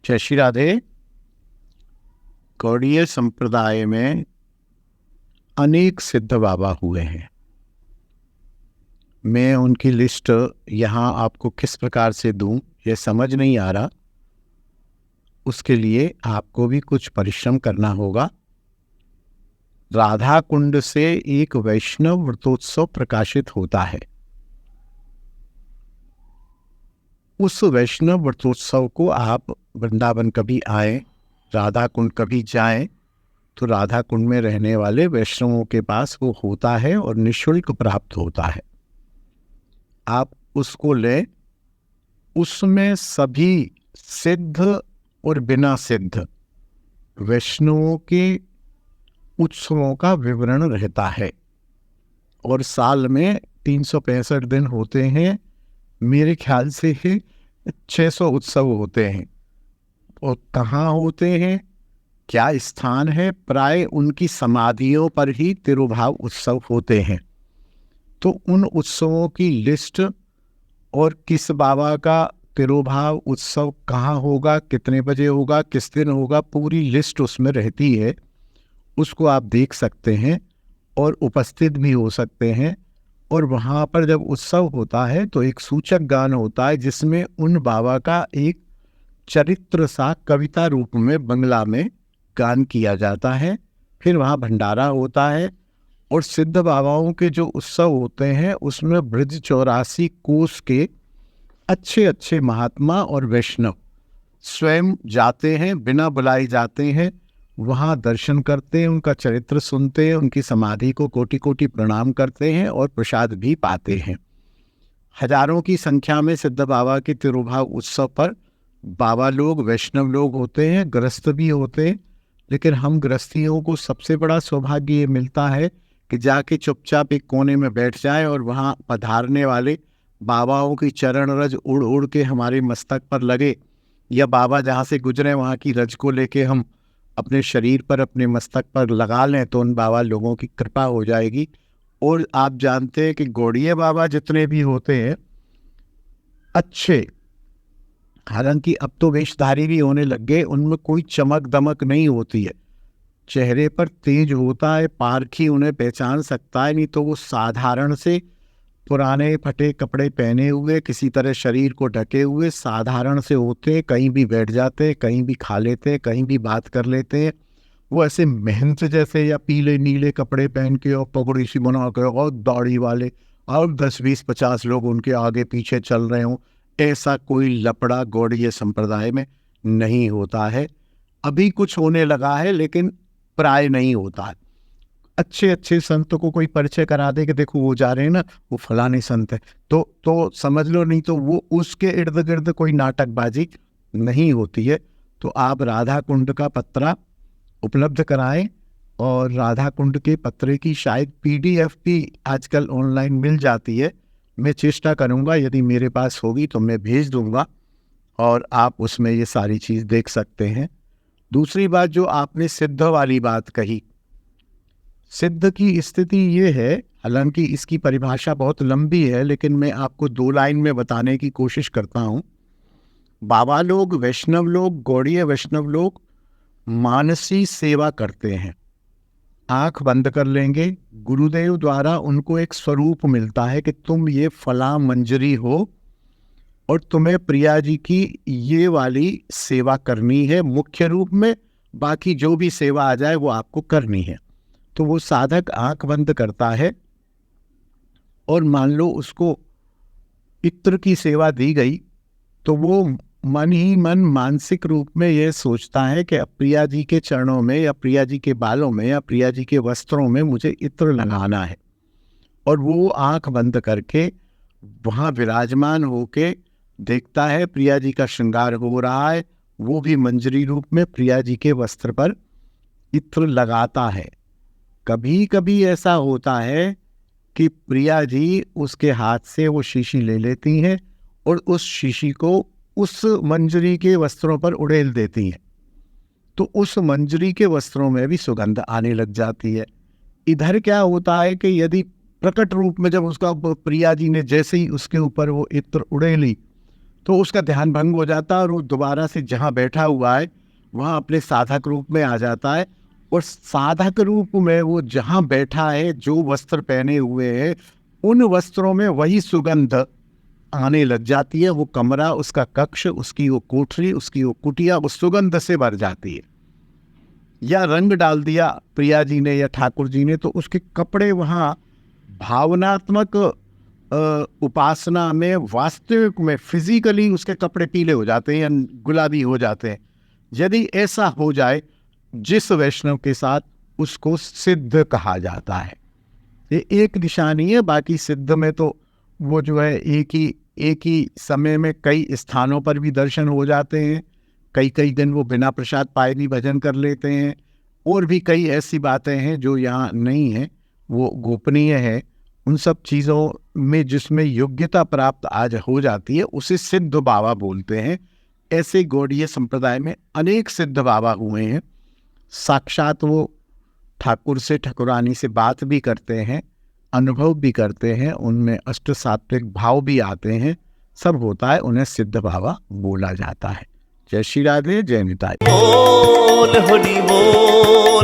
जय श्री राधे। गौड़ीय संप्रदाय में अनेक सिद्ध बाबा हुए हैं। मैं उनकी लिस्ट यहाँ आपको किस प्रकार से दूं ये समझ नहीं आ रहा। उसके लिए आपको भी कुछ परिश्रम करना होगा। राधा कुंड से एक वैष्णव व्रतोत्सव प्रकाशित होता है। उस वैष्णव व्रतोत्सव को आप वृंदावन कभी आए, राधा कुंड कभी जाएं, तो राधा कुंड में रहने वाले वैष्णवों के पास वो होता है और निःशुल्क प्राप्त होता है। आप उसको लें। उसमें सभी सिद्ध और बिना सिद्ध वैष्णवों के उत्सवों का विवरण रहता है। और साल में 365 दिन होते हैं। मेरे ख्याल से 600 उत्सव होते हैं। और कहाँ होते हैं, क्या स्थान है, प्राय उनकी समाधियों पर ही तिरुभाव उत्सव होते हैं। तो उन उत्सवों की लिस्ट और किस बाबा का तिरुभाव उत्सव कहाँ होगा, कितने बजे होगा, किस दिन होगा, पूरी लिस्ट उसमें रहती है। उसको आप देख सकते हैं और उपस्थित भी हो सकते हैं। और वहाँ पर जब उत्सव होता है तो एक सूचक गान होता है जिसमें उन बाबा का एक चरित्र सा कविता रूप में बंगला में गान किया जाता है। फिर वहाँ भंडारा होता है। और सिद्ध बाबाओं के जो उत्सव होते हैं उसमें ब्रज 84 कोस के अच्छे अच्छे महात्मा और वैष्णव स्वयं जाते हैं, बिना बुलाए जाते हैं, वहाँ दर्शन करते हैं, उनका चरित्र सुनते हैं, उनकी समाधि को कोटि कोटि प्रणाम करते हैं और प्रसाद भी पाते हैं। हजारों की संख्या में सिद्ध बाबा के तिरुभाव उत्सव पर बाबा लोग, वैष्णव लोग होते हैं, गृहस्थ भी होते हैं। लेकिन हम गृहस्थियों को सबसे बड़ा सौभाग्य ये मिलता है कि जाके चुपचाप एक कोने में बैठ जाए और वहाँ पधारने वाले बाबाओं की चरण रज उड़ उड़ के हमारे मस्तक पर लगे, या बाबा जहाँ से गुजरे वहाँ की रज को लेके हम अपने शरीर पर, अपने मस्तक पर लगा लें, तो उन बाबा लोगों की कृपा हो जाएगी। और आप जानते हैं कि गौड़ीय बाबा जितने भी होते हैं अच्छे, हालांकि अब तो वेशधारी भी होने लग गए, उनमें कोई चमक दमक नहीं होती है। चेहरे पर तेज होता है, पारखी उन्हें पहचान सकता है, नहीं तो वो साधारण से पुराने फटे कपड़े पहने हुए, किसी तरह शरीर को ढके हुए साधारण से होते, कहीं भी बैठ जाते, कहीं भी खा लेते, कहीं भी बात कर लेते हैं। वो ऐसे महंत जैसे या पीले नीले कपड़े पहन के और पगड़ी सी बना के और दाढ़ी वाले और 10-20-50 लोग उनके आगे पीछे चल रहे हों, ऐसा कोई लपड़ा गौड़ीय संप्रदाय में नहीं होता है। अभी कुछ होने लगा है लेकिन प्राय नहीं होता है। अच्छे अच्छे संत को कोई परिचय करा दे कि देखो वो जा रहे हैं ना, वो फलाने संत है, तो समझ लो, नहीं तो वो उसके इर्द गिर्द कोई नाटकबाजी नहीं होती है। तो आप राधा कुंड का पत्रा उपलब्ध कराएं। और राधा कुंड के पत्रे की शायद PDF भी आजकल ऑनलाइन मिल जाती है। मैं चेष्टा करूंगा, यदि मेरे पास होगी तो मैं भेज दूंगा और आप उसमें ये सारी चीज़ देख सकते हैं। दूसरी बात, जो आपने सिद्ध वाली बात कही, सिद्ध की स्थिति ये है, हालांकि इसकी परिभाषा बहुत लंबी है लेकिन मैं आपको 2 लाइन में बताने की कोशिश करता हूँ। बाबा लोग, वैष्णव लोग, गौड़ीय वैष्णव लोग मानसी सेवा करते हैं। आंख बंद कर लेंगे, गुरुदेव द्वारा उनको एक स्वरूप मिलता है कि तुम ये फला मंजरी हो और तुम्हें प्रिया जी की ये वाली सेवा करनी है मुख्य रूप में, बाकी जो भी सेवा आ जाए वो आपको करनी है। तो वो साधक आंख बंद करता है और मान लो उसको इत्र की सेवा दी गई, तो वो मन ही मन मानसिक रूप में ये सोचता है कि प्रिया जी के चरणों में या प्रिया जी के बालों में या प्रिया जी के वस्त्रों में मुझे इत्र लगाना है। और वो आंख बंद करके वहाँ विराजमान होके देखता है प्रिया जी का श्रृंगार हो रहा है, वो भी मंजरी रूप में प्रिया जी के वस्त्र पर इत्र लगाता है। कभी कभी ऐसा होता है कि प्रिया जी उसके हाथ से वो शीशी ले लेती हैं और उस शीशी को उस मंजरी के वस्त्रों पर उड़ेल देती हैं, तो उस मंजरी के वस्त्रों में भी सुगंध आने लग जाती है। इधर क्या होता है कि यदि प्रकट रूप में जब उसका प्रिया जी ने जैसे ही उसके ऊपर वो इत्र उड़ेली, तो उसका ध्यान भंग हो जाता है और वो दोबारा से जहाँ बैठा हुआ है वहाँ अपने साधक रूप में आ जाता है। और साधक रूप में वो जहाँ बैठा है, जो वस्त्र पहने हुए है, उन वस्त्रों में वही सुगंध आने लग जाती है। वो कमरा, उसका कक्ष, उसकी वो कोठरी, उसकी वो कुटिया उस सुगंध से भर जाती है। या रंग डाल दिया प्रिया जी ने या ठाकुर जी ने, तो उसके कपड़े वहाँ भावनात्मक उपासना में, वास्तविक में, फिजिकली उसके कपड़े पीले हो जाते हैं या गुलाबी हो जाते हैं। यदि ऐसा हो जाए जिस वैष्णव के साथ, उसको सिद्ध कहा जाता है। ये एक निशानी है। बाकी सिद्ध में तो वो जो है एक ही समय में कई स्थानों पर भी दर्शन हो जाते हैं। कई दिन वो बिना प्रसाद पाए भी भजन कर लेते हैं। और भी कई ऐसी बातें हैं जो यहाँ नहीं है, वो गोपनीय है। उन सब चीज़ों में जिसमें योग्यता प्राप्त आज हो जाती है, उसे सिद्ध बाबा बोलते हैं। ऐसे गौड़ीय संप्रदाय में अनेक सिद्ध बाबा हुए हैं। साक्षात वो ठाकुर से, ठाकुरानी से बात भी करते हैं, अनुभव भी करते हैं, उनमें अष्ट सात्विक भाव भी आते हैं, सब होता है, उन्हें सिद्ध बाबा बोला जाता है। जय श्री राधे, जय निताई। बोल हरि बोल।